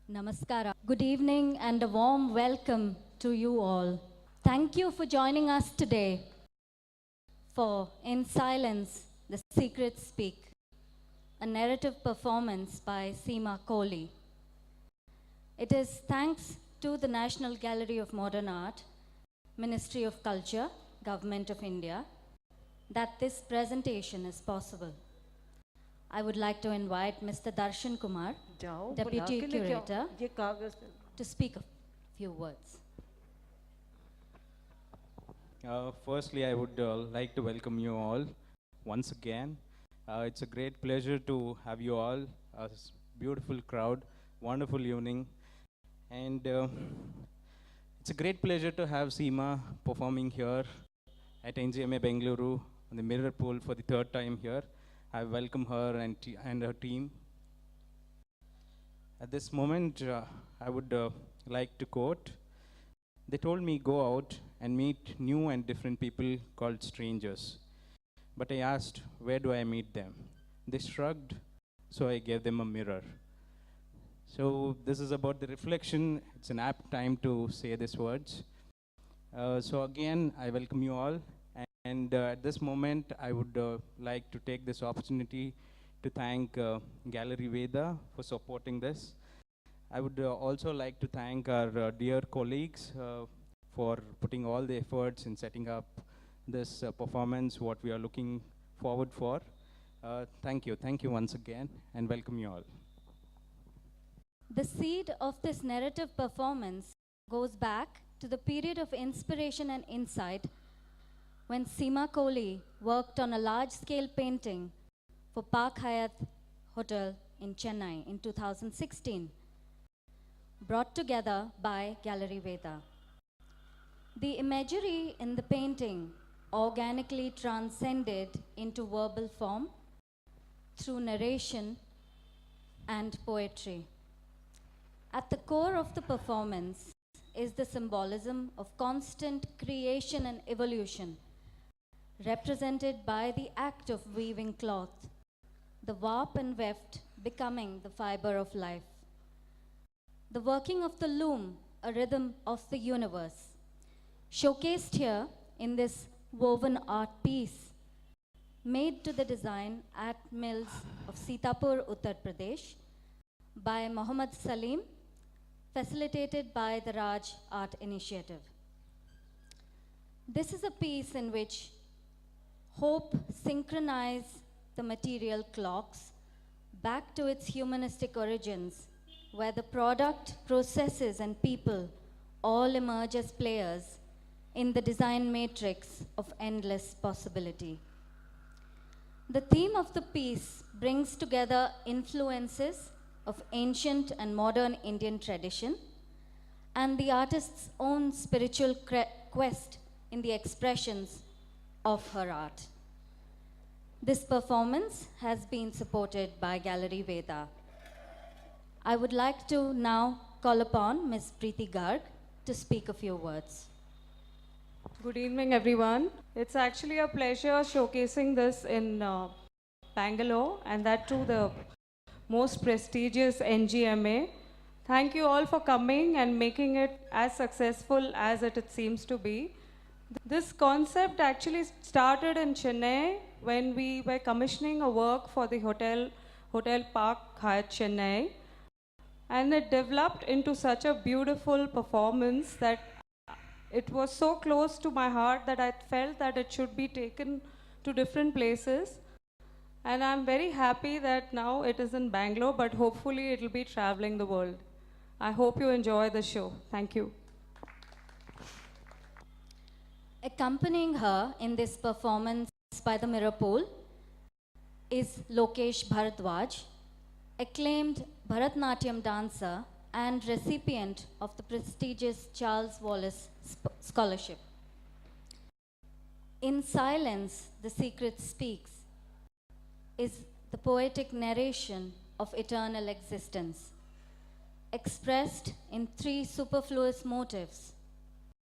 Namaskara. Good evening and a warm welcome to you all. Thank you for joining us today for In Silence, the Secrets Speak, a narrative performance by Seema Kohli. It is thanks to the National Gallery of Modern Art, Ministry of Culture, Government of India, that this presentation is possible. I would like to invite Mr. Darshan Kumar, Deputy Curator, to speak a few words. Firstly, I would like to welcome you all once again. It's a great pleasure to have you all, a beautiful crowd, wonderful evening. And it's a great pleasure to have Seema performing here at Ngma Bangalore on the mirror pool for the third time here. I welcome her and her team. At this moment, I would like to quote, "They told me go out and meet new and different people called strangers. But I asked, where do I meet them? They shrugged, so I gave them a mirror." So this is about the reflection. It's an apt time to say these words. So again, I welcome you all. And at this moment, I would like to take this opportunity to thank Gallery Veda for supporting this. I would also like to thank our dear colleagues for putting all the efforts in setting up this performance, what we are looking forward for. Thank you once again, and welcome you all. The seed of this narrative performance goes back to the period of inspiration and insight when Seema Kohli worked on a large-scale painting for Park Hyatt Hotel in Chennai in 2016, brought together by Gallery Veda. The imagery in the painting organically transcended into verbal form through narration and poetry. At the core of the performance is the symbolism of constant creation and evolution, represented by the act of weaving cloth, the warp and weft becoming the fiber of life. The working of the loom, a rhythm of the universe, showcased here in this woven art piece, made to the design at Mills of Sitapur, Uttar Pradesh, by Mohammad Salim, facilitated by the Raj Art Initiative. This is a piece in which hope synchronizes the material clocks back to its humanistic origins, where the product, processes, and people all emerge as players in the design matrix of endless possibility. The theme of the piece brings together influences of ancient and modern Indian tradition and the artist's own spiritual quest in the expressions of her art. This performance has been supported by Gallery Veda. I would like to now call upon Ms. Preeti Garg to speak a few words. Good evening, everyone. It's actually a pleasure showcasing this in Bangalore, and that too the most prestigious NGMA. Thank you all for coming and making it as successful as it seems to be. This concept actually started in Chennai when we were commissioning a work for the Hotel Park Hyatt Chennai, and it developed into such a beautiful performance that it was so close to my heart that I felt that it should be taken to different places. And I'm very happy that now it is in Bangalore, but hopefully it will be traveling the world. I hope you enjoy the show. Thank you. Accompanying her in this performance by the Mirror Pool is Lokesh Bharadwaj, acclaimed Bharatnatyam dancer and recipient of the prestigious Charles Wallace Scholarship. In Silence, the Secret Speaks is the poetic narration of eternal existence, expressed in three superfluous motifs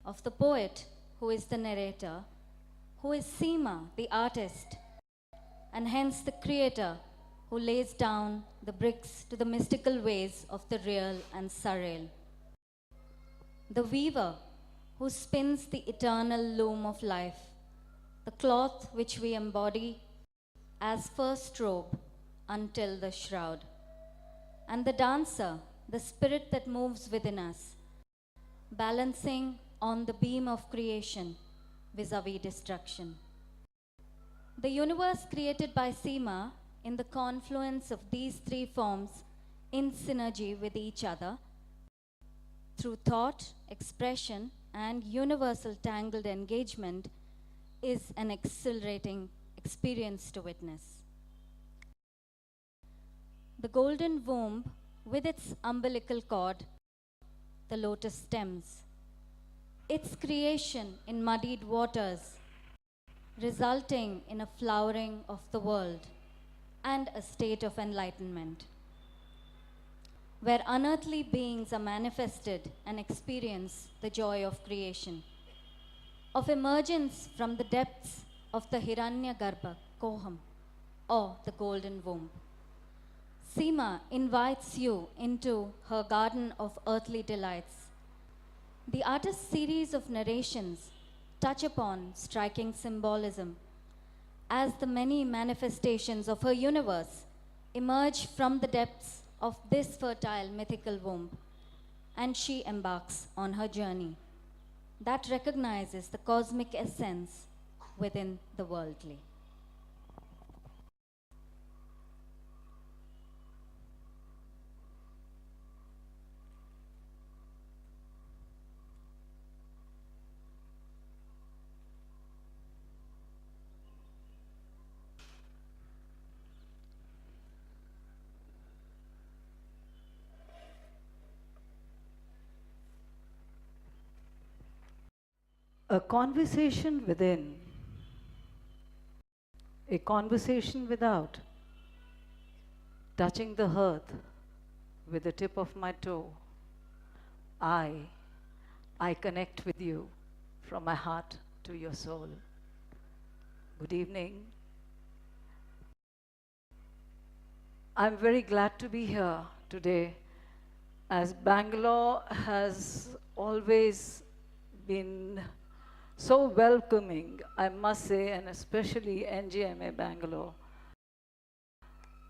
of the poet, who is the narrator, who is Seema, the artist, and hence the creator, who lays down the bricks to the mystical ways of the real and surreal. The weaver who spins the eternal loom of life, the cloth which we embody as first robe until the shroud. And the dancer, the spirit that moves within us, balancing on the beam of creation vis-a-vis destruction. The universe created by Seema in the confluence of these three forms in synergy with each other through thought, expression, and universal tangled engagement is an exhilarating experience to witness. The golden womb with its umbilical cord, the lotus stems, its creation in muddied waters, resulting in a flowering of the world and a state of enlightenment, where unearthly beings are manifested and experience the joy of creation, of emergence from the depths of the Hiranyagarbha, Koham, or the golden womb. Seema invites you into her garden of earthly delights. The artist's series of narrations touch upon striking symbolism as the many manifestations of her universe emerge from the depths of this fertile mythical womb, and she embarks on her journey that recognizes the cosmic essence within the worldly. A conversation within, a conversation without, touching the earth with the tip of my toe. I connect with you from my heart to your soul. Good evening. I'm very glad to be here today, as Bangalore has always been so welcoming, I must say, and especially NGMA Bangalore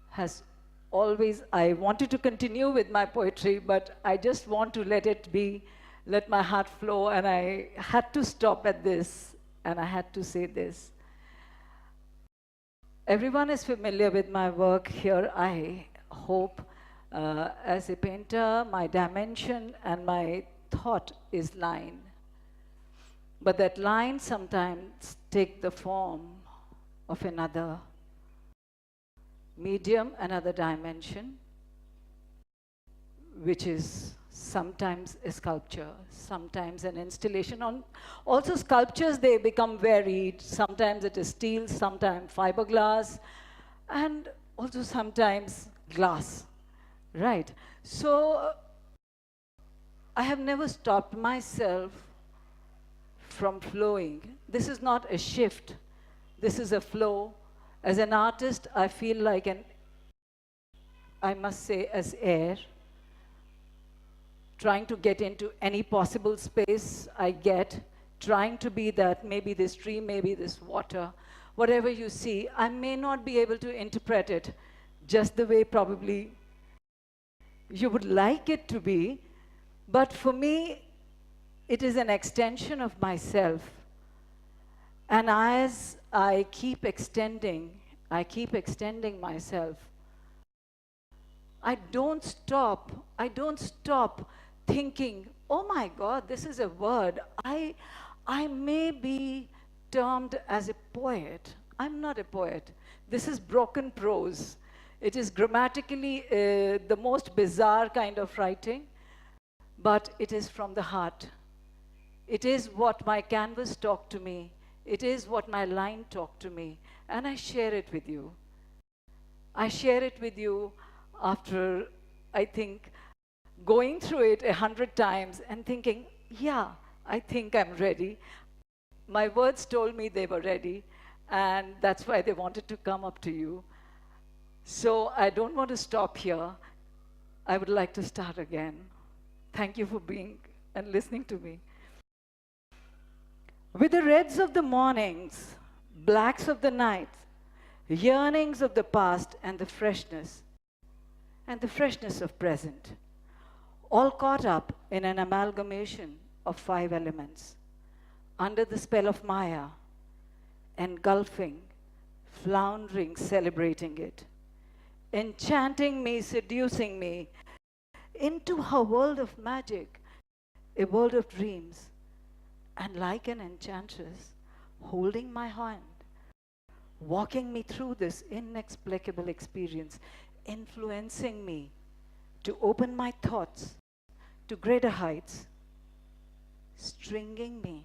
has always, I wanted to continue with my poetry, but I just want to let my heart flow, and I had to stop at this, and I had to say this. Everyone is familiar with my work here, I hope. As a painter, my dimension and my thought is line. But that line sometimes take the form of another medium, another dimension, which is sometimes a sculpture, sometimes an installation. Also sculptures, they become varied. Sometimes it is steel, sometimes fiberglass, and also sometimes glass, right? So I have never stopped myself from flowing. This is not a shift, this is a flow. As an artist, I feel like I must say, as air, trying to get into any possible space I get, trying to be that, maybe this tree, maybe this water, whatever you see, I may not be able to interpret it just the way probably you would like it to be, but for me, it is an extension of myself. And as I keep extending myself, I don't stop thinking, oh my God, this is a word. I may be termed as a poet. I'm not a poet. This is broken prose. It is grammatically the most bizarre kind of writing, but it is from the heart. It is what my canvas talked to me. It is what my line talked to me. And I share it with you. I share it with you after, I think, going through it 100 times and thinking, yeah, I think I'm ready. My words told me they were ready, and that's why they wanted to come up to you. So I don't want to stop here. I would like to start again. Thank you for being and listening to me. With the reds of the mornings, blacks of the nights, yearnings of the past and the freshness of present, all caught up in an amalgamation of 5 elements, under the spell of Maya, engulfing, floundering, celebrating it, enchanting me, seducing me into her world of magic, a world of dreams, and like an enchantress, holding my hand, walking me through this inexplicable experience, influencing me to open my thoughts to greater heights, stringing me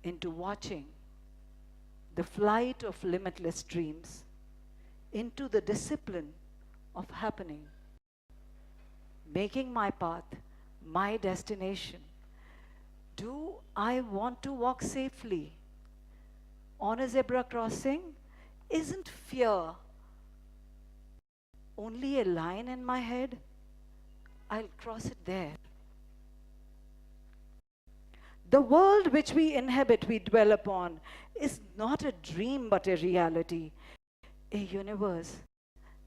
into watching the flight of limitless dreams, into the discipline of happening, making my path my destination. Do I want to walk safely on a zebra crossing? Isn't fear only a line in my head? I'll cross it there. The world which we inhabit, we dwell upon, is not a dream but a reality, a universe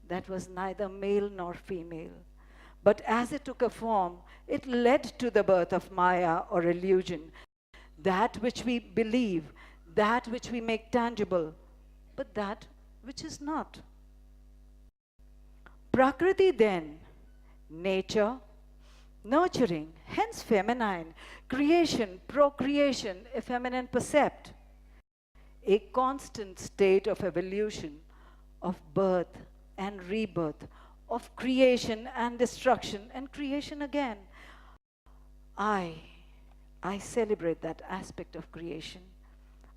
that was neither male nor female. But as it took a form, it led to the birth of Maya or illusion, that which we believe, that which we make tangible, but that which is not. Prakriti then, nature, nurturing, hence feminine, creation, procreation, a feminine percept, a constant state of evolution, of birth and rebirth, of creation and destruction and creation again. I celebrate that aspect of creation,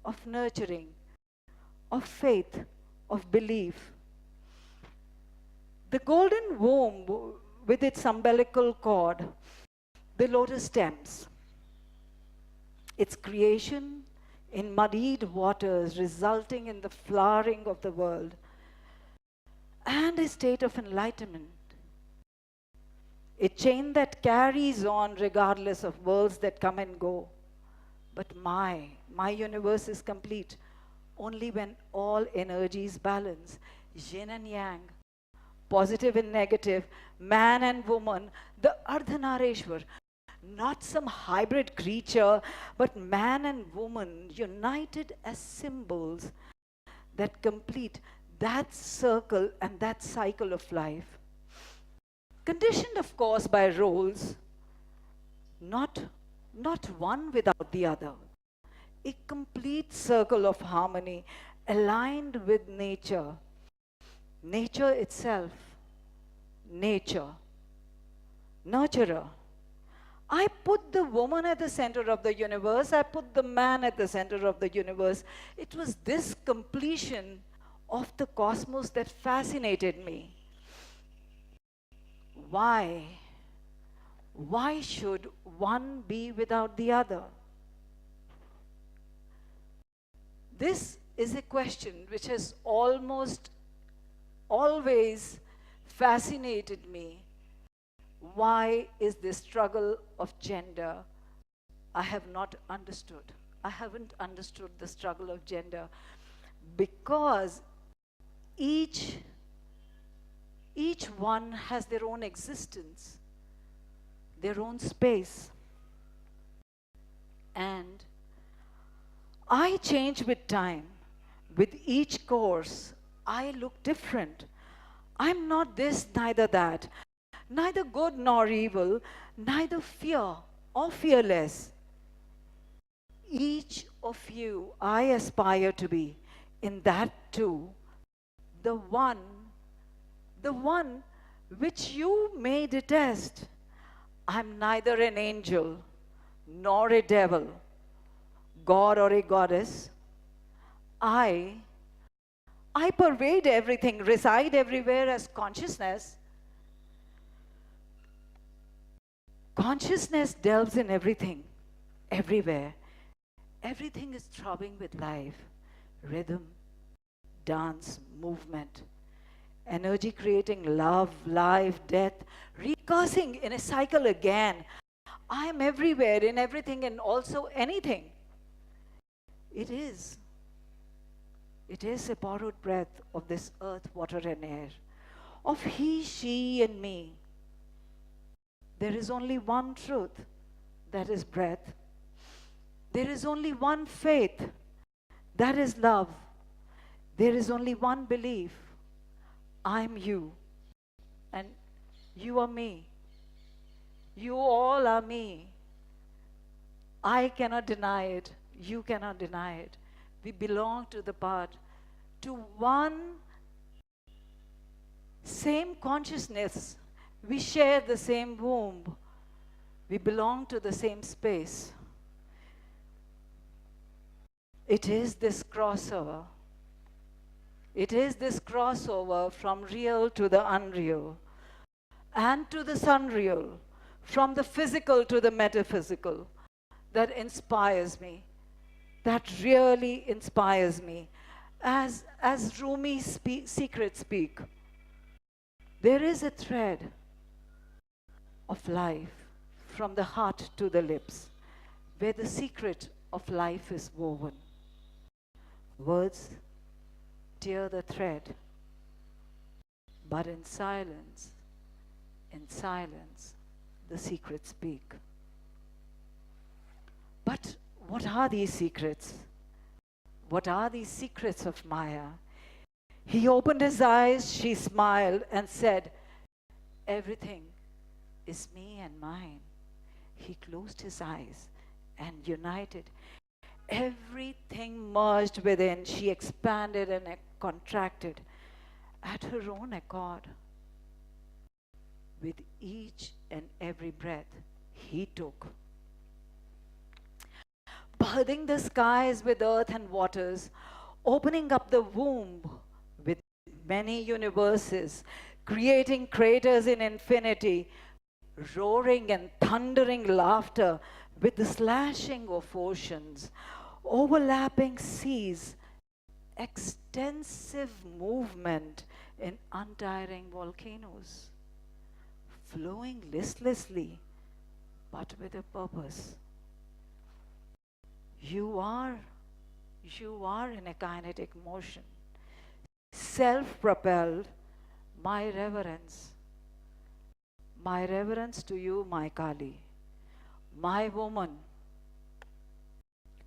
of nurturing, of faith, of belief. The golden womb with its umbilical cord, the lotus stems, its creation in muddied waters resulting in the flowering of the world, and a state of enlightenment. A chain that carries on regardless of worlds that come and go. But my universe is complete only when all energies balance, yin and yang, positive and negative, man and woman, the Ardhanareshwar, not some hybrid creature, but man and woman united as symbols that complete that circle and that cycle of life. Conditioned, of course, by roles, not one without the other. A complete circle of harmony, aligned with nature. Nature itself, nature, nurturer. I put the woman at the center of the universe, I put the man at the center of the universe. It was this completion of the cosmos that fascinated me. Why? Why should one be without the other? This is a question which has almost always fascinated me. Why is this struggle of gender? I have not understood. I haven't understood the struggle of gender because each one has their own existence, their own space. And I change with time. With each course, I look different. I'm not this, neither that, neither good nor evil, neither fear or fearless. Each of you, I aspire to be in that too, the one which you may detest. I'm neither an angel nor a devil, God or a goddess. I pervade everything, reside everywhere as consciousness. Consciousness delves in everything, everywhere. Everything is throbbing with life, rhythm, dance, movement. energy creating love, life, death, recursing in a cycle again. I am everywhere, in everything, and also anything. It is. It is a borrowed breath of this earth, water, and air, of he, she, and me. There is only one truth, that is breath. There is only one faith, that is love. There is only one belief, I'm you, and you are me. You all are me. I cannot deny it. You cannot deny it. We belong to the part, to one same consciousness. We share the same womb. We belong to the same space. It is this crossover. It is this crossover from real to the unreal and to the sunreal, from the physical to the metaphysical, that inspires me, that really inspires me. As Rumi's secrets speak, there is a thread of life from the heart to the lips, where the secret of life is woven. Words tear the thread, but in silence, the secrets speak. But what are these secrets? What are these secrets of Maya? He opened his eyes, she smiled and said, everything is me and mine. He closed his eyes and united. Everything merged within. She expanded and contracted at her own accord. With each and every breath he took, birthing the skies with earth and waters, opening up the womb with many universes, creating craters in infinity, roaring and thundering laughter with the slashing of oceans, overlapping seas, extensive movement in untiring volcanoes, flowing listlessly but with a purpose. You are in a kinetic motion, self-propelled. My reverence to you, my Kali, my woman.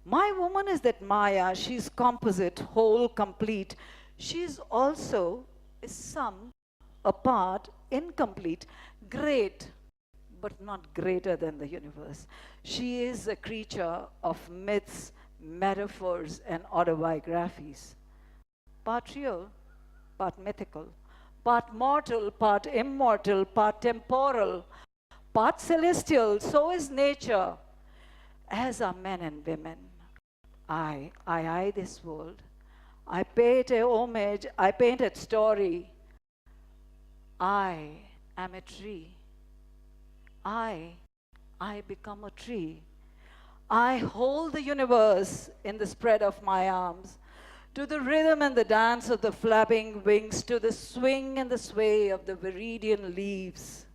My woman is that Maya. She's composite, whole, complete. She's also a sum, a part, incomplete, great, but not greater than the universe. She is a creature of myths, metaphors, and autobiographies. Part real, part mythical, part mortal, part immortal, part temporal, part celestial. So is nature, as are men and women. I this world. I pay it a homage, I paint its story. I am a tree. I become a tree. I hold the universe in the spread of my arms, to the rhythm and the dance of the flapping wings, to the swing and the sway of the viridian leaves,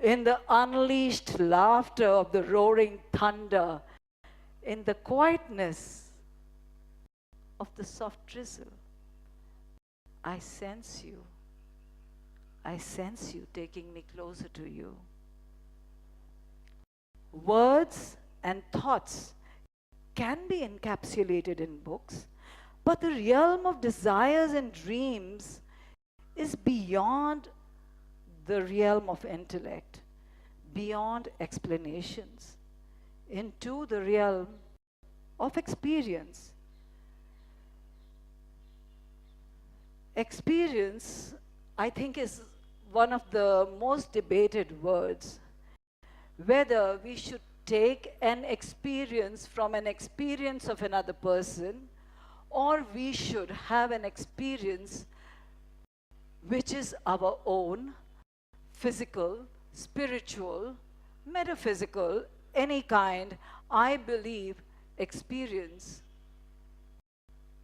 in the unleashed laughter of the roaring thunder, in the quietness of the soft drizzle. I sense you. I sense you taking me closer to you. Words and thoughts can be encapsulated in books, but the realm of desires and dreams is beyond the realm of intellect, beyond explanations, into the realm of experience. Experience, I think, is one of the most debated words. Whether we should take an experience from an experience of another person, or we should have an experience which is our own, physical, spiritual, metaphysical, any kind. I believe experience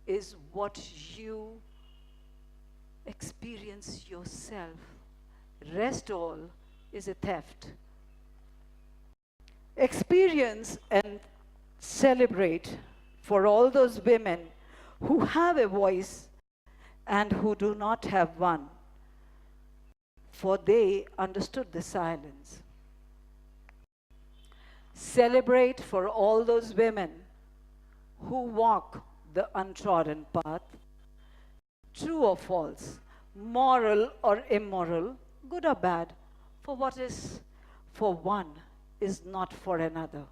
is what you experience yourself. Rest all is a theft. Experience and celebrate for all those women who have a voice and who do not have one, for they understood the silence. Celebrate for all those women who walk the untrodden path, true or false, moral or immoral, good or bad, for what is for one is not for another.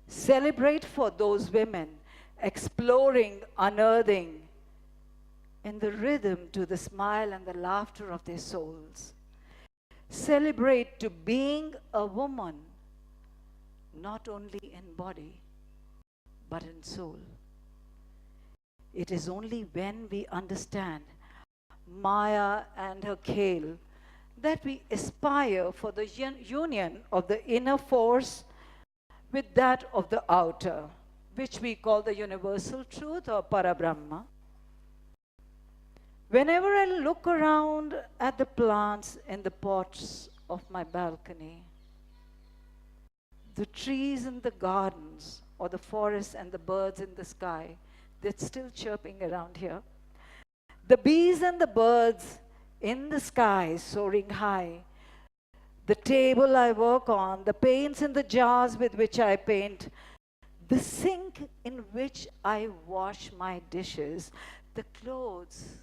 Celebrate for those women exploring, unearthing in the rhythm to the smile and the laughter of their souls. Celebrate to being a woman, not only in body, but in soul. It is only when we understand Maya and her Khel that we aspire for the union of the inner force with that of the outer, which we call the universal truth or Parabrahma. Whenever I look around at the plants in the pots of my balcony, the trees in the gardens, or the forests and the birds in the sky, they're still chirping around here. The bees and the birds in the sky soaring high. The table I work on, the paints in the jars with which I paint, the sink in which I wash my dishes, the clothes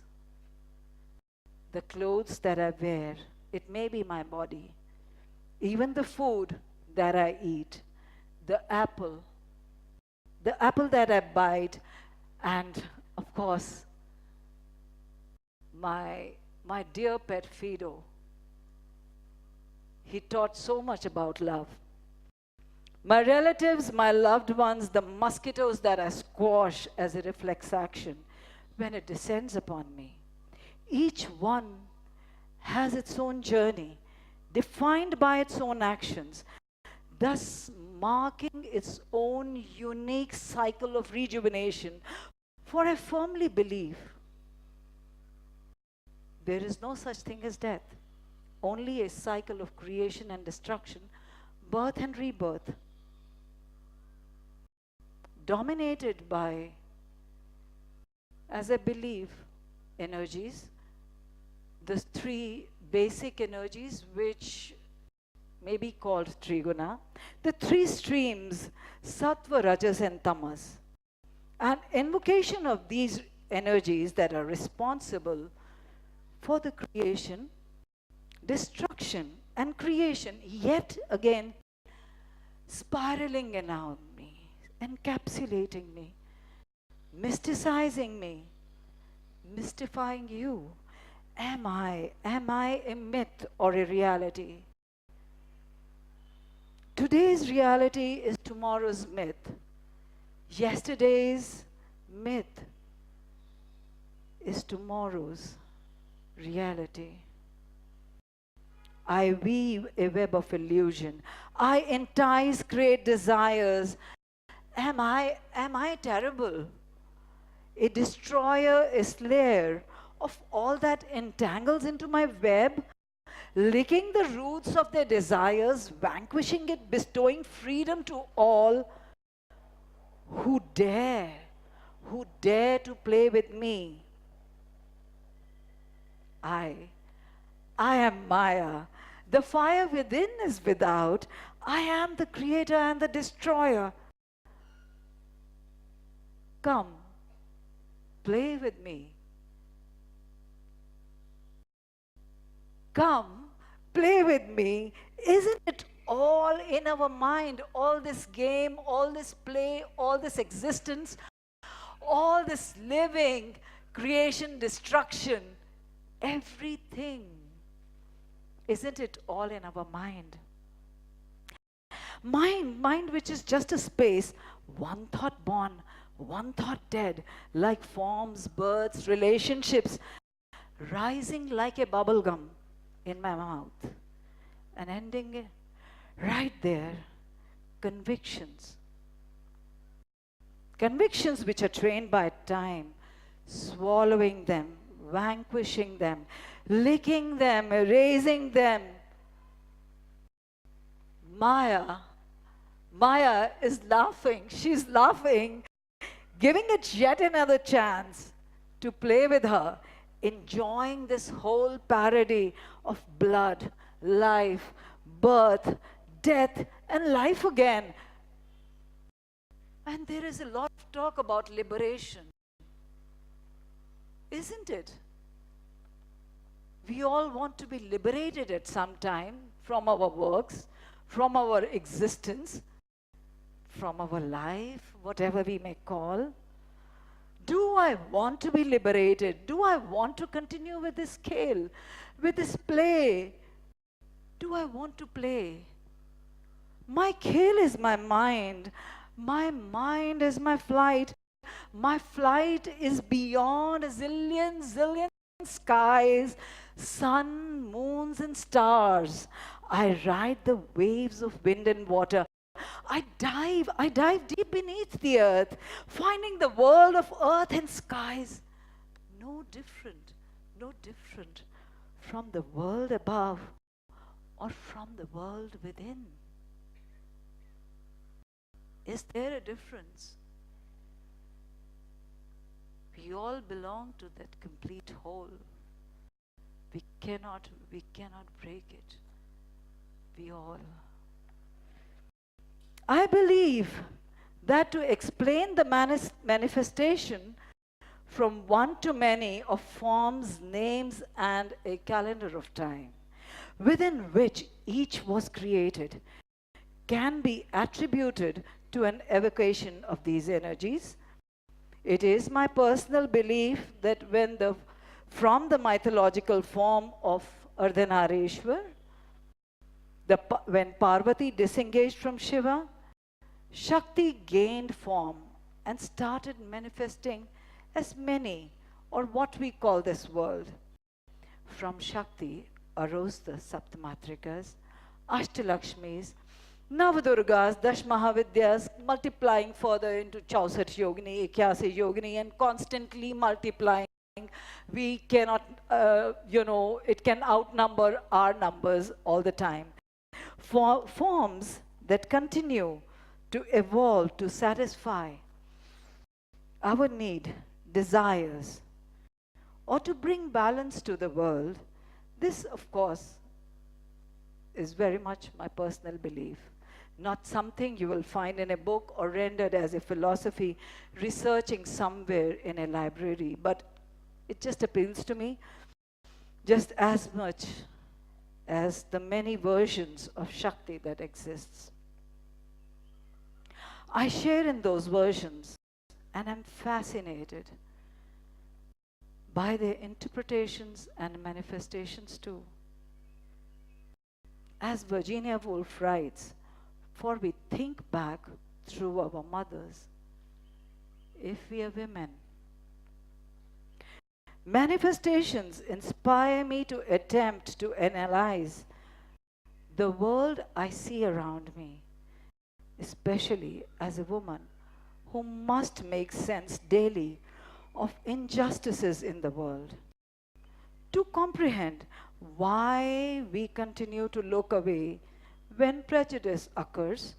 that I wear, it may be my body, even the food that I eat, the apple that I bite, and of course, my dear pet Fido. He taught so much about love. My relatives, my loved ones, the mosquitoes that I squash as a reflex action when it descends upon me. Each one has its own journey, defined by its own actions, thus marking its own unique cycle of rejuvenation. For I firmly believe there is no such thing as death, only a cycle of creation and destruction, birth and rebirth, dominated by, as I believe, energies, the three basic energies which may be called Triguna, the three streams, Sattva, Rajas and Tamas. An invocation of these energies that are responsible for the creation, destruction and creation, yet again spiraling around me, encapsulating me, mysticizing me, mystifying you. Am I a myth or a reality? Today's reality is tomorrow's myth. Yesterday's myth is tomorrow's reality. I weave a web of illusion. I entice great desires. Am I terrible? A destroyer, a slayer of all that entangles into my web, licking the roots of their desires, vanquishing it, bestowing freedom to all who dare to play with me. I am Maya. The fire within is without. I am the creator and the destroyer. Come, play with me. Come, play with me. Isn't it all in our mind? All this game, all this play, all this existence, all this living, creation, destruction, everything. Isn't it all in our mind? Mind which is just a space, one thought born, one thought dead, like forms, births, relationships, rising like a bubble gum in my mouth and ending right there, convictions. Convictions which are trained by time, swallowing them vanquishing them, licking them, erasing them. Maya is laughing. She's laughing, giving it yet another chance to play with her, enjoying this whole parody of blood, life, birth, death, and life again. And there is a lot of talk about liberation, isn't it? We all want to be liberated at some time from our works, from our existence, from our life, whatever we may call. Do I want to be liberated? Do I want to continue with this scale, with this play? Do I want to play? My scale is my mind. My mind is my flight. My flight is beyond a zillion skies, sun, moons, and stars. I ride the waves of wind and water. I dive deep beneath the earth, finding the world of earth and skies no different from the world above or from the world within. Is there a difference? We all belong to that complete whole. We cannot break it. We all. I believe that to explain the manifestation from one to many of forms, names, and a calendar of time, within which each was created, can be attributed to an evocation of these energies. It is my personal belief that from the mythological form of Ardhanarishwar, when Parvati disengaged from Shiva, Shakti gained form and started manifesting as many, or what we call this world. From Shakti arose the Saptamatrikas, Ashtalakshmis, Navadurgas, Dash Mahavidyas, multiplying further into 64 Yogini, 81 Yogini, and constantly multiplying. We cannot, it can outnumber our numbers all the time. Forms that continue to evolve to satisfy our need, desires, or to bring balance to the world. This, of course, is very much my personal belief. Not something you will find in a book or rendered as a philosophy researching somewhere in a library, but it just appeals to me just as much as the many versions of Shakti that exists. I share in those versions and am fascinated by their interpretations and manifestations too. As Virginia Woolf writes, for we think back through our mothers, if we are women. Manifestations inspire me to attempt to analyze the world I see around me, especially as a woman who must make sense daily of injustices in the world, to comprehend why we continue to look away when prejudice occurs,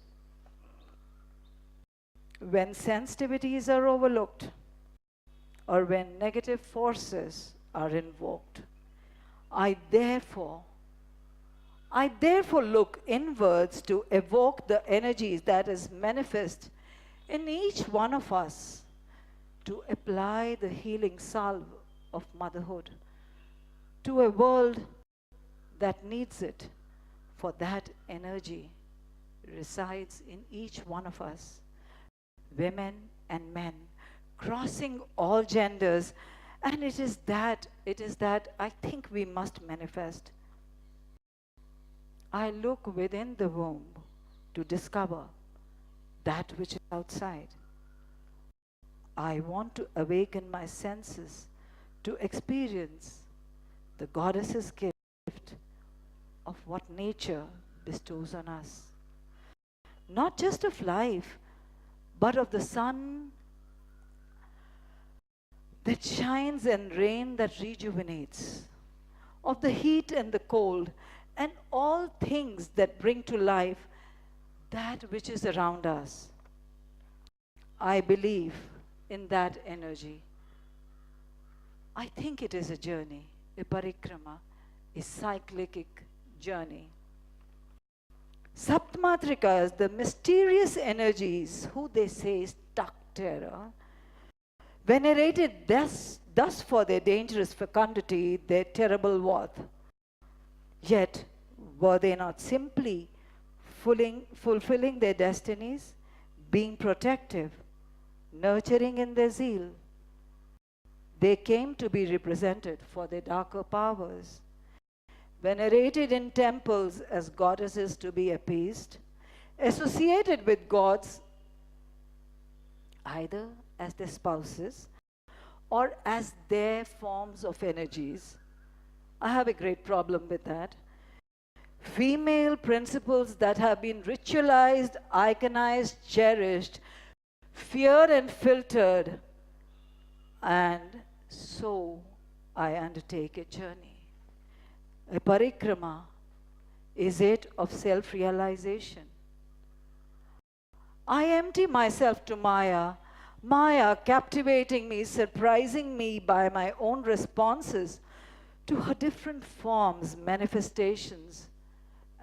when sensitivities are overlooked, or when negative forces are invoked. I therefore look inwards to evoke the energies that is manifest in each one of us, to apply the healing salve of motherhood to a world that needs it, for that energy resides in each one of us, women and men, crossing all genders, and it is that I think we must manifest. I look within the womb to discover that which is outside. I want to awaken my senses to experience the goddess's gift of what nature bestows on us. Not just of life, but of the sun, that shines and rain that rejuvenates, of the heat and the cold, and all things that bring to life that which is around us. I believe in that energy. I think it is a journey, a parikrama, a cyclic journey. Saptamatrikas, the mysterious energies, who they say stuck terror, venerated thus for their dangerous fecundity, their terrible worth. Yet, were they not simply fulfilling their destinies, being protective, nurturing in their zeal? They came to be represented for their darker powers, venerated in temples as goddesses to be appeased, associated with gods either as their spouses or as their forms of energies. I have a great problem with that. Female principles that have been ritualized, iconized, cherished, feared and filtered, and so I undertake a journey. A parikrama, is it of self-realization? I empty myself to Maya, Maya captivating me, surprising me by my own responses to her different forms, manifestations,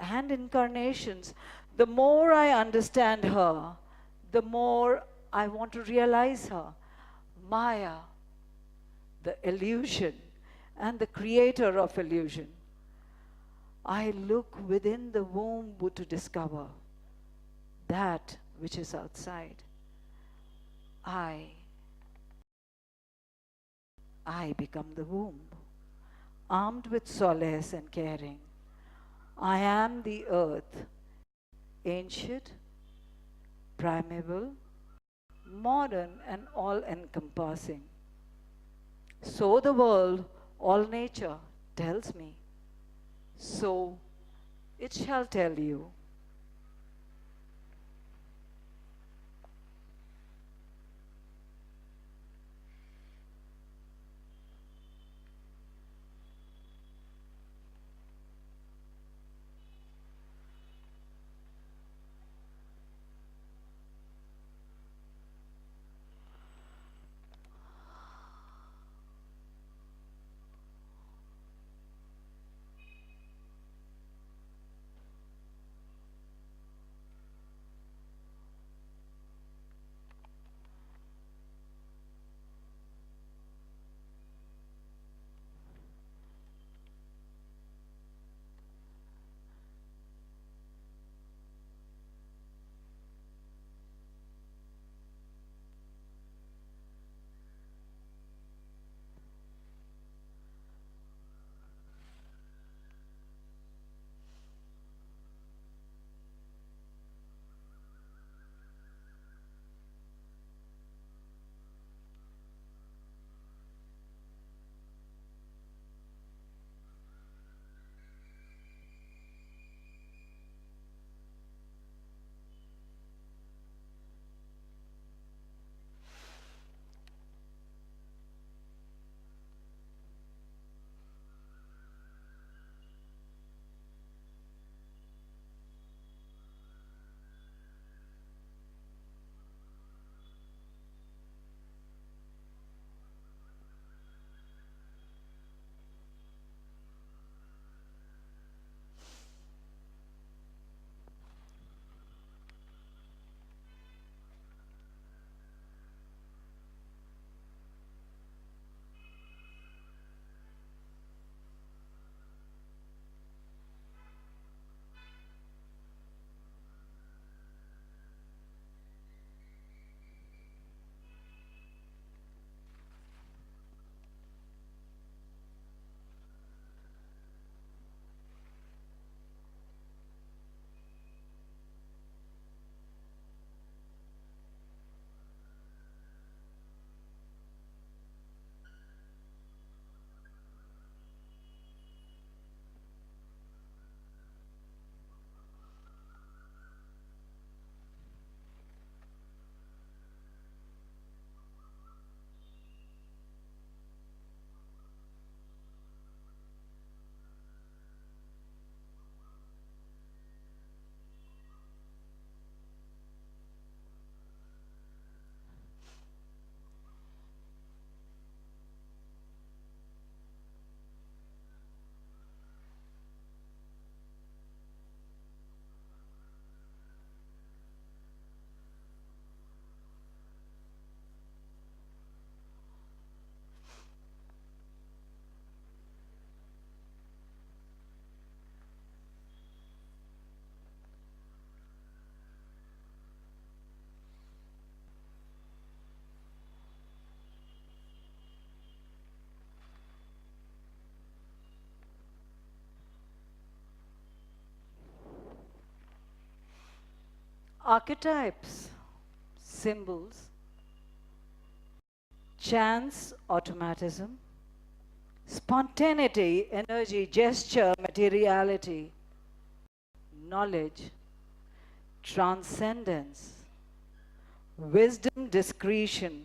and incarnations. The more I understand her, the more I want to realize her. Maya, the illusion and the creator of illusion. I look within the womb to discover that which is outside. I become the womb, armed with solace and caring. I am the earth, ancient, primeval, modern, and all-encompassing. So the world, all nature, tells me. So it shall tell you. Archetypes, symbols, chance, automatism, spontaneity, energy, gesture, materiality, knowledge, transcendence, wisdom, discretion,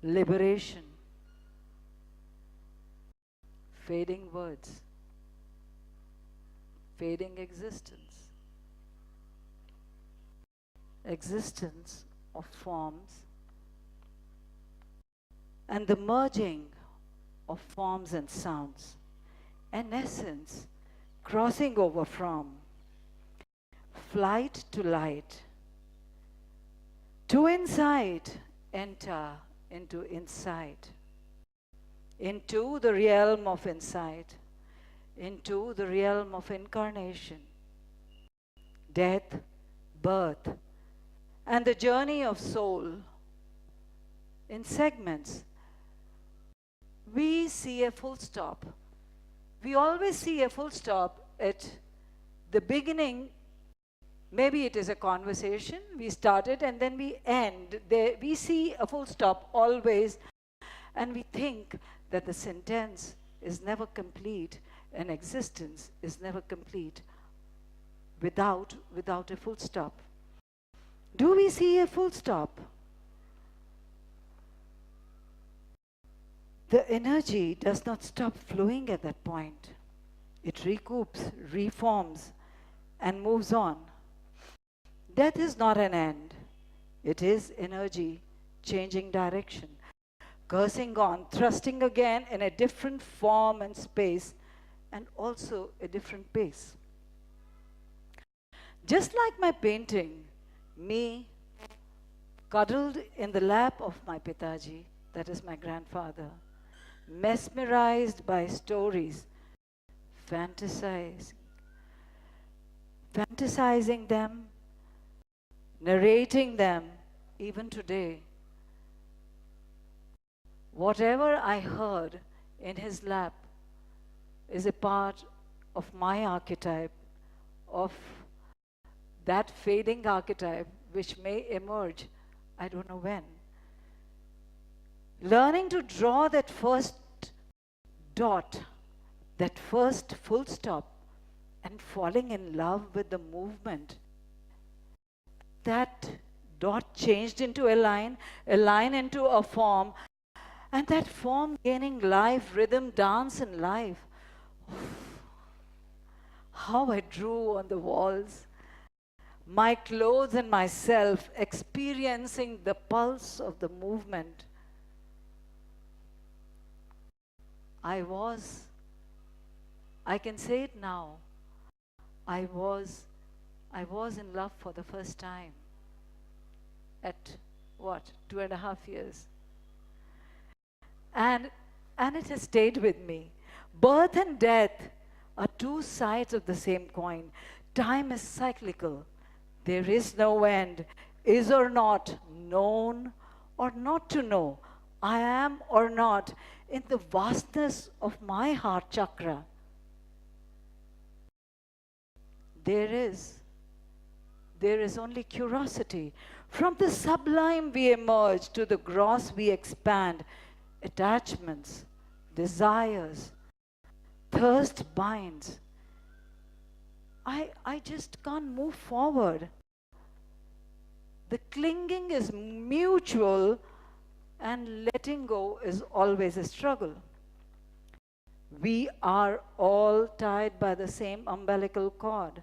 liberation, fading words, fading existence, existence of forms, and the merging of forms and sounds, an essence crossing over from flight to light, to insight, enter into insight, into the realm of insight, into the realm of incarnation, death, birth, and the journey of soul. In segments, we see a full stop. We always see a full stop at the beginning. Maybe it is a conversation, we started and then we end. We see a full stop always, and we think that the sentence is never complete, and existence is never complete without a full stop. Do we see a full stop? The energy does not stop flowing at that point. It recoups, reforms, and moves on. Death is not an end. It is energy changing direction, cursing on, thrusting again in a different form and space, and also a different pace. Just like my painting, me cuddled in the lap of my Pitaji, that is my grandfather, mesmerized by stories, fantasizing them, narrating them, even today. Whatever I heard in his lap is a part of my archetype, of that fading archetype which may emerge, I don't know when. Learning to draw that first dot, that first full stop, and falling in love with the movement. That dot changed into a line into a form, and that form gaining life, rhythm, dance, and life. How I drew on the walls, my clothes and myself experiencing the pulse of the movement. I can say it now, I was in love for the first time at what, 2.5 years. And it has stayed with me. Birth and death are two sides of the same coin. Time is cyclical. There is no end. Is or not, known or not to know, I am or not, in the vastness of my heart chakra. There is only curiosity. From the sublime we emerge, to the gross we expand. Attachments, desires, thirst binds. I just can't move forward. The clinging is mutual, and letting go is always a struggle. We are all tied by the same umbilical cord.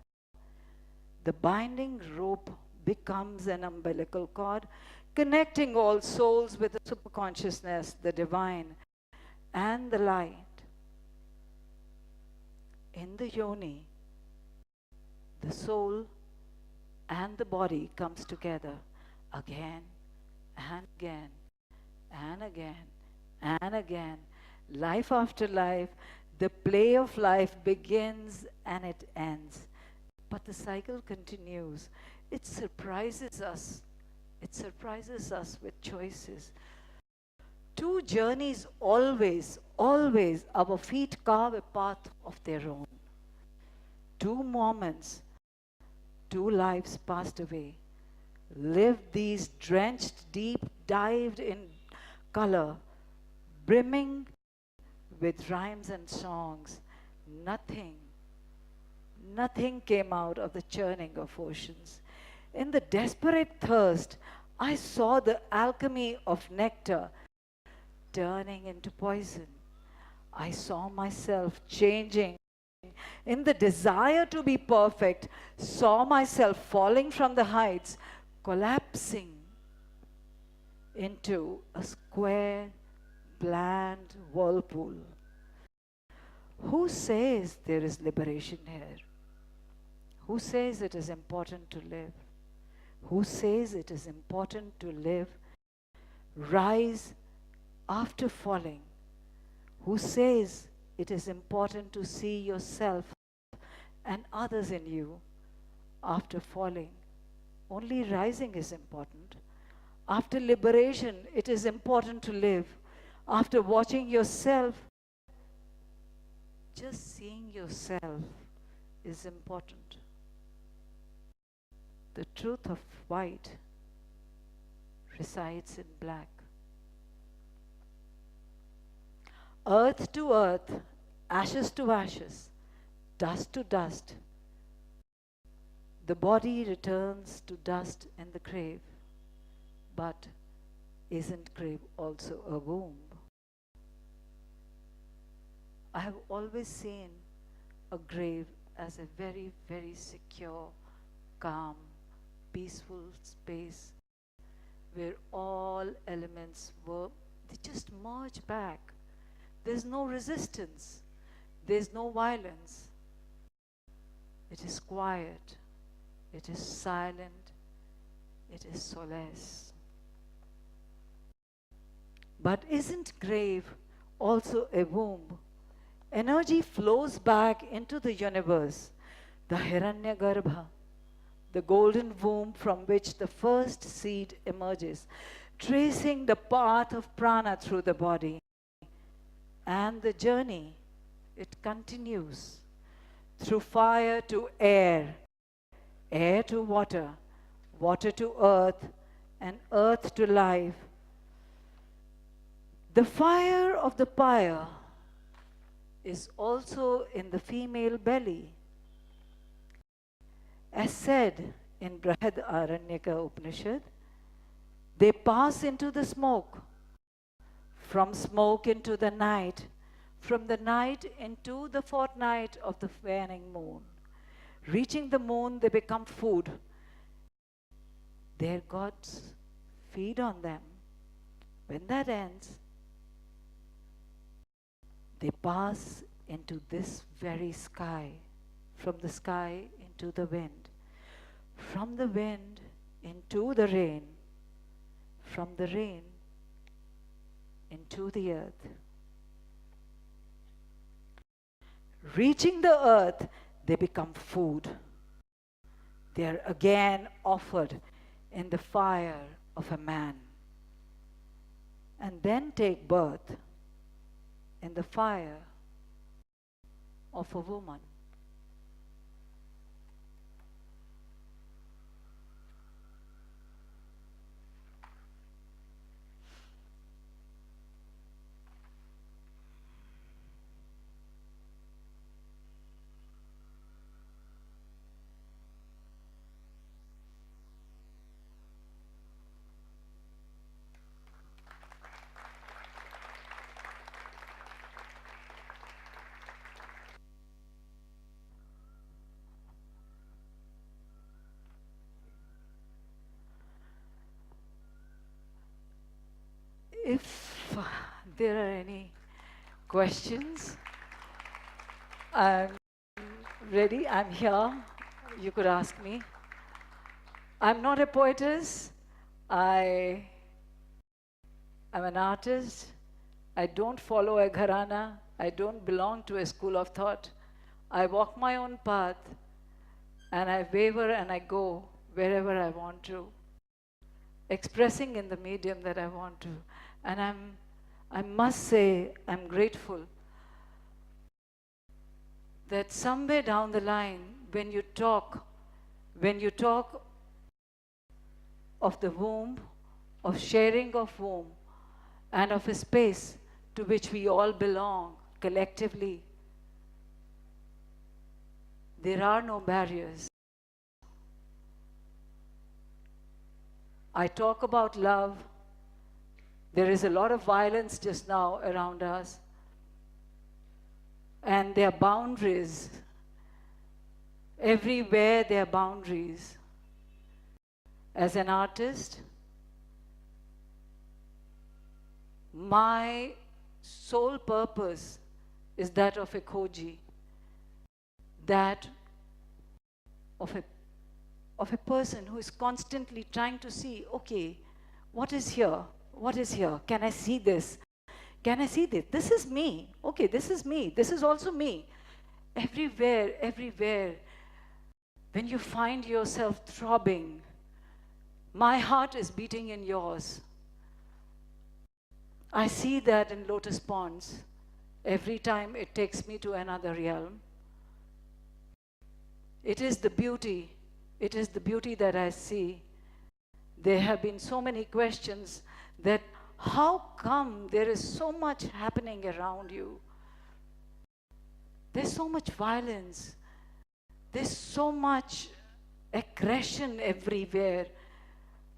The binding rope becomes an umbilical cord, connecting all souls with the superconsciousness, the divine, and the light. In the yoni, the soul and the body comes together again and again and again and again. Life after life, the play of life begins and it ends. But the cycle continues. It surprises us. It surprises us with choices. Two journeys always, always, our feet carve a path of their own. Two moments, 2 lives passed away, lived these drenched deep, dived in color, brimming with rhymes and songs. Nothing came out of the churning of oceans. In the desperate thirst, I saw the alchemy of nectar turning into poison. I saw myself changing. In the desire to be perfect, saw myself falling from the heights, collapsing into a square, bland whirlpool. Who says there is liberation here? Who says it is important to live? Who says it is important to live? Rise after falling. Who says it is important to see yourself and others in you after falling? Only rising is important. After liberation, it is important to live. After watching yourself, just seeing yourself is important. The truth of white resides in black. Earth to earth, ashes to ashes, dust to dust. The body returns to dust in the grave. But isn't grave also a womb? I have always seen a grave as a very, very secure, calm, peaceful space where all elements they just merge back. There's no resistance. There's no violence. It is quiet. It is silent. It is solace. But isn't grave also a womb? Energy flows back into the universe, the Hiranyagarbha, the golden womb from which the first seed emerges, tracing the path of prana through the body. And the journey, it continues through fire to air, air to water, water to earth, and earth to life. The fire of the pyre is also in the female belly. As said in Brihad Aranyaka Upanishad, they pass into the smoke, from smoke into the night, from the night into the fortnight of the waning moon. Reaching the moon, they become food. Their gods feed on them. When that ends, they pass into this very sky, from the sky into the wind, from the wind into the rain, from the rain into the earth. Reaching the earth, they become food. They are again offered in the fire of a man, and then take birth in the fire of a woman. If there are any questions, I'm ready, I'm here, you could ask me. I'm not a poetess, I am an artist, I don't follow a gharana, I don't belong to a school of thought. I walk my own path and I waver and I go wherever I want to, expressing in the medium that I want to. And I must say, I'm grateful that somewhere down the line, when you talk When you talk of the womb, of sharing of womb, and of a space to which we all belong collectively, there are no barriers. I talk about love. There is a lot of violence just now around us. And there are boundaries. Everywhere there are boundaries. As an artist, my sole purpose is that of a Koji, that of a person who is constantly trying to see, okay, what is here? What is here? Can I see this? Can I see this? This is me. Okay, this is me. This is also me. Everywhere, everywhere, when you find yourself throbbing, my heart is beating in yours. I see that in lotus ponds every time it takes me to another realm. It is the beauty. It is the beauty that I see. There have been so many questions that how come there is so much happening around you? There's so much violence. There's so much aggression everywhere.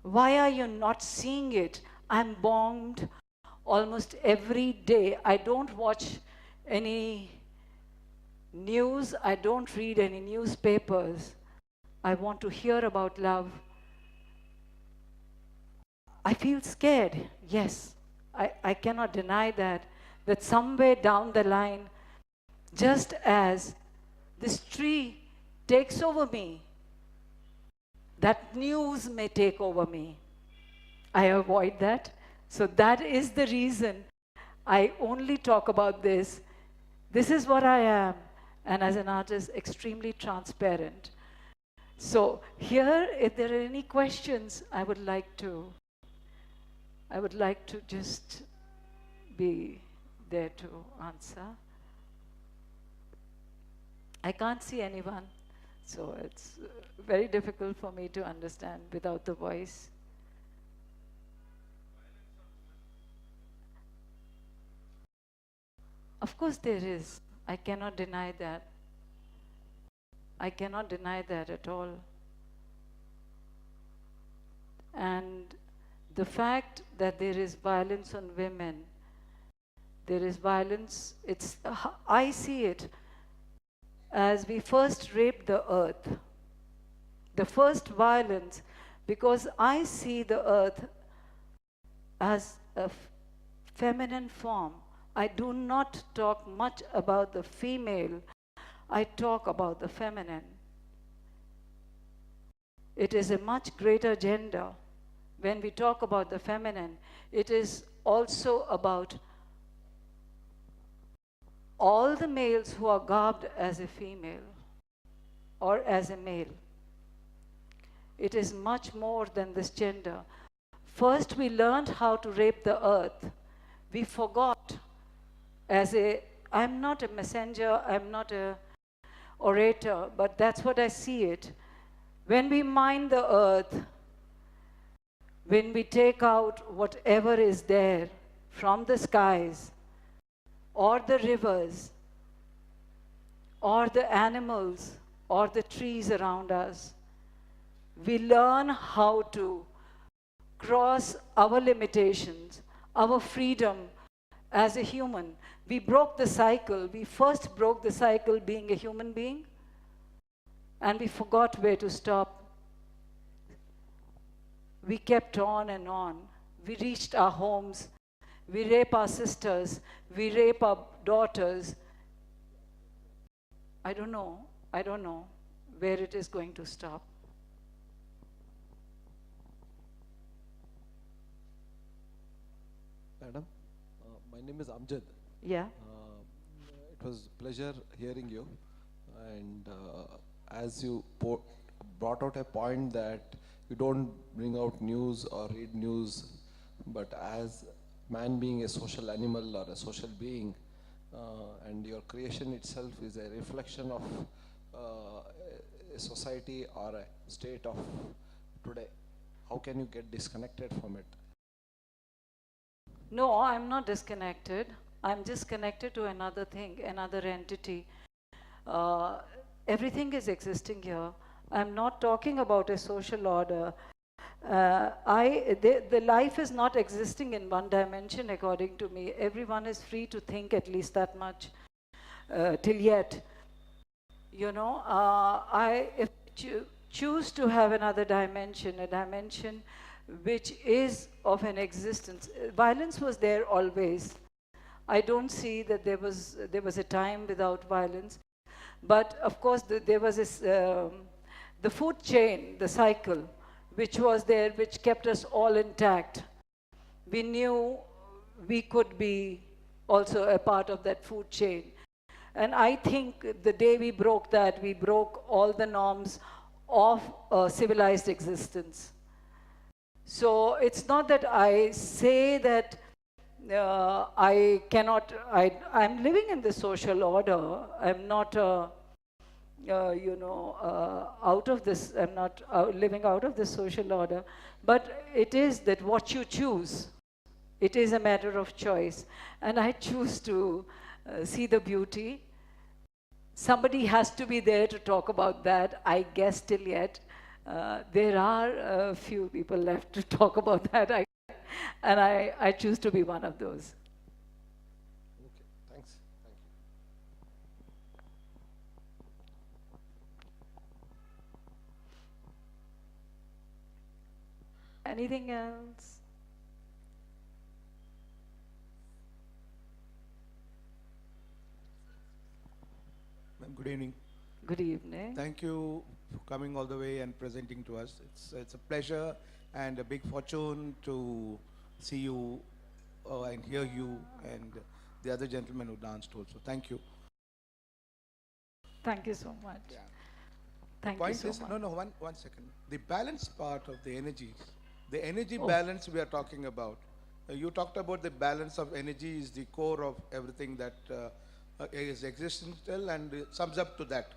Why are you not seeing it? I'm bombed almost every day. I don't watch any news. I don't read any newspapers. I want to hear about love. I feel scared. Yes, I cannot deny that somewhere down the line, just as this tree takes over me, that news may take over me. I avoid that. So that is the reason I only talk about this. This is what I am, and as an artist, extremely transparent. So here, if there are any questions, I would like to just be there to answer. I can't see anyone, so it's very difficult for me to understand without the voice. Of course there is. I cannot deny that. I cannot deny that at all. And the fact that there is violence on women, there is violence, I see it as we first raped the earth. The first violence, because I see the earth as a feminine form. I do not talk much about the female. I talk about the feminine. It is a much greater gender. When we talk about the feminine, it is also about all the males who are garbed as a female or as a male. It is much more than this gender. First, we learned how to rape the earth. We forgot. I'm not a messenger, I'm not a orator, but that's what I see it. When we mine the earth, when we take out whatever is there from the skies, or the rivers, or the animals, or the trees around us, we learn how to cross our limitations, our freedom as a human. We broke the cycle. We first broke the cycle being a human being, and we forgot where to stop. We kept on and on. We reached our homes. We rape our sisters. We rape our daughters. I don't know where it is going to stop. Madam, my name is Amjad. Yeah. It was a pleasure hearing you. And as you brought out a point that you don't bring out news or read news, but as man being a social animal or a social being, and your creation itself is a reflection of a society or a state of today? How can you get disconnected from it? No, I'm not disconnected. I'm just connected to another thing, another entity. Uh, Everything is existing here. I'm not talking about a social order. The life is not existing in one dimension, according to me. Everyone is free to think at least that much, till yet. You know, if you choose to have another dimension, a dimension which is of an existence. Violence was there always. I don't see that there was a time without violence. But of course, there was this, the food chain, the cycle, which was there, which kept us all intact. We knew we could be also a part of that food chain. And I think the day we broke that, we broke all the norms of civilized existence. So it's not that I say that I cannot, I'm living in the social order. I'm not, out of this, I'm not living out of the social order. But it is that what you choose, it is a matter of choice. And I choose to see the beauty. Somebody has to be there to talk about that, I guess, till yet. There are a few people left to talk about that, and I choose to be one of those. Okay, thanks. Thank you. Anything else? Ma'am, good evening. Good evening. Thank you for coming all the way and presenting to us. It's a pleasure and a big fortune to see you and hear you and the other gentlemen who danced also. Thank you. Thank you so much. Yeah. Thank you Point so is, much. one second. The balance part of the energies, the energy Oh. balance we are talking about. You talked about the balance of energy is the core of everything that is existential and sums up to that.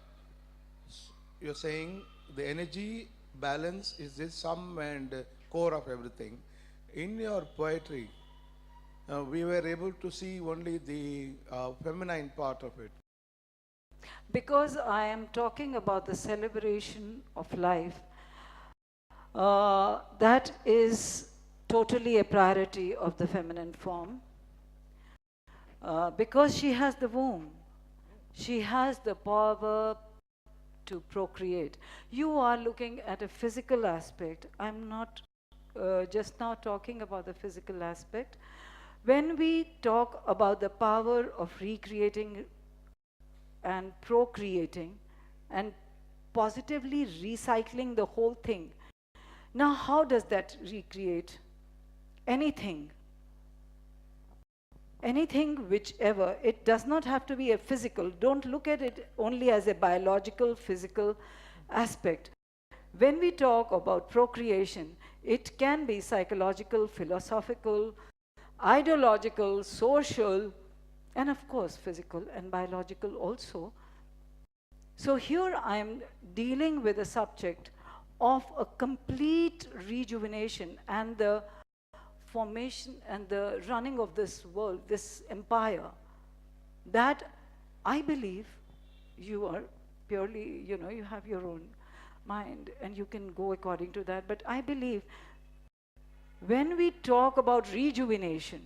You're saying the energy balance is the sum and core of everything. In your poetry, we were able to see only the feminine part of it. Because I am talking about the celebration of life, that is totally a priority of the feminine form. Because she has the womb, she has the power to procreate. You are looking at a physical aspect. I'm not just now talking about the physical aspect. When we talk about the power of recreating and procreating and positively recycling the whole thing, now how does that recreate? Anything. Anything, whichever. It does not have to be a physical. Don't look at it only as a biological, physical aspect. When we talk about procreation, it can be psychological, philosophical, ideological, social, and of course physical and biological also. So here I am dealing with a subject of a complete rejuvenation and the formation and the running of this world, this empire, that I believe you are purely, you have your own mind and you can go according to that. But I believe when we talk about rejuvenation,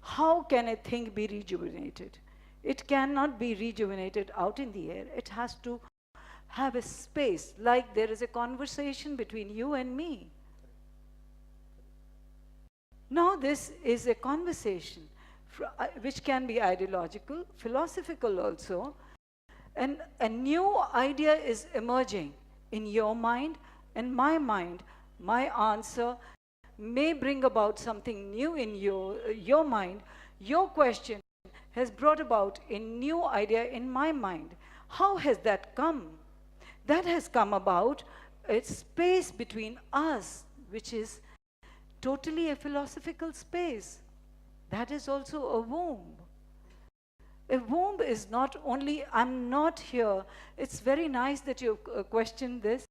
how can a thing be rejuvenated? It cannot be rejuvenated out in the air. It has to have a space, like there is a conversation between you and me. Now this is a conversation which can be ideological, philosophical also, and a new idea is emerging in your mind and my mind. My answer may bring about something new in your mind. Your question has brought about a new idea in my mind. How has that come? That has come about a space between us, which is totally a philosophical space. That is also a womb. A womb is not only, I'm not here, it's very nice that you've questioned this,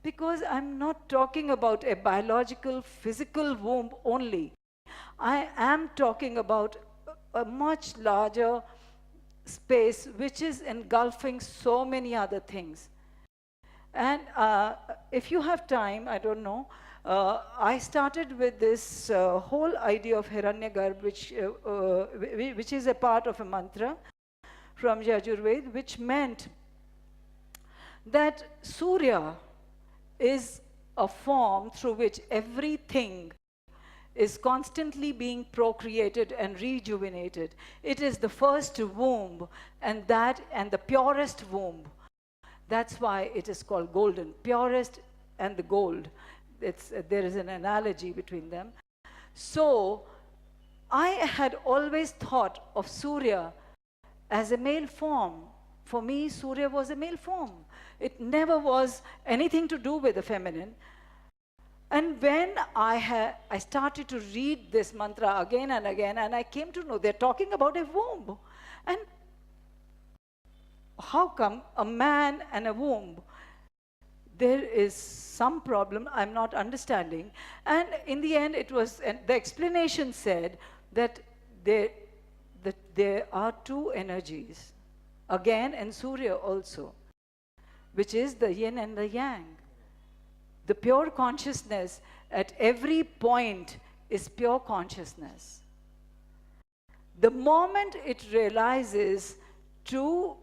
because I'm not talking about a biological, physical womb only. I am talking about a much larger space which is engulfing so many other things. And if you have time, I don't know, I started with this whole idea of Hiranyagarbha, which is a part of a mantra from Yajurveda, which meant that Surya is a form through which everything is constantly being procreated and rejuvenated. It is the first womb, and the purest womb. That's why it is called golden, purest and the gold. There is an analogy between them. So I had always thought of Surya as a male form. For me, Surya was a male form. It never was anything to do with the feminine. And when I started to read this mantra again and again, and I came to know they're talking about a womb. And how come a man and a womb? There is some problem I'm not understanding. And in the end, the explanation said that there are two energies, again, and Surya also, which is the yin and the yang. The pure consciousness at every point is pure consciousness. The moment it realizes to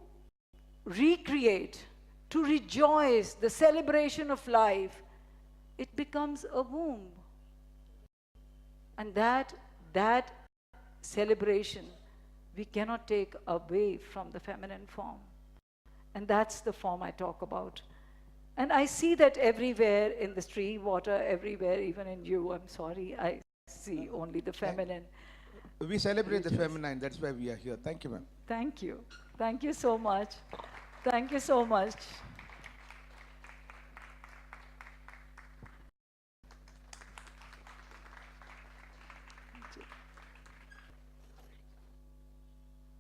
recreate, to rejoice, the celebration of life, it becomes a womb. And that celebration we cannot take away from the feminine form. And that's the form I talk about. And I see that everywhere in the street, water, everywhere, even in you. I'm sorry, I see only the feminine. We celebrate the feminine, that's why we are here. Thank you, ma'am. Thank you. Thank you so much. Thank you so much.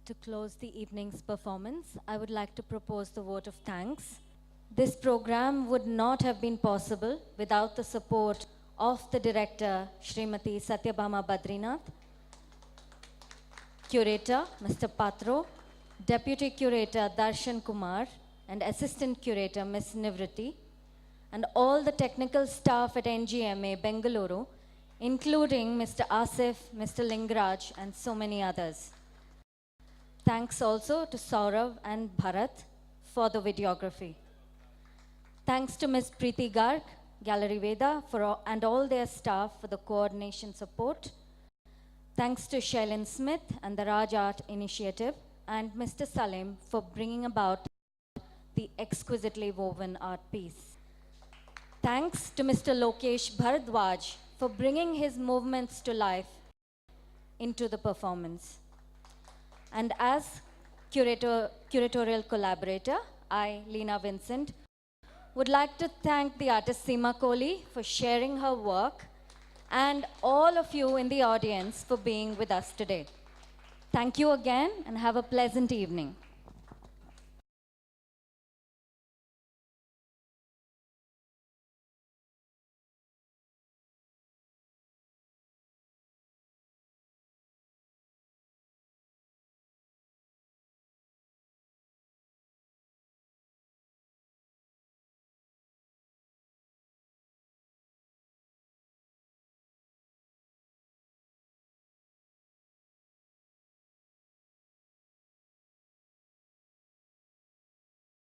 To close the evening's performance, I would like to propose the vote of thanks. This program would not have been possible without the support of the director, Srimati Satyabhama Badrinath, curator, Mr. Patro, deputy curator, Darshan Kumar, and assistant curator, Ms. Nivriti, and all the technical staff at NGMA, Bangalore, including Mr. Asif, Mr. Lingraj, and so many others. Thanks also to Saurav and Bharat for the videography. Thanks to Ms. Preeti Garg, Gallery Veda, and all their staff for the coordination support. Thanks to Shailin Smith and the Raj Art Initiative, and Mr. Salim for bringing about the exquisitely woven art piece. Thanks to Mr. Lokesh Bharadwaj for bringing his movements to life into the performance. And as curatorial collaborator, I, Leena Vincent, would like to thank the artist Seema Kohli for sharing her work, and all of you in the audience for being with us today. Thank you again, and have a pleasant evening.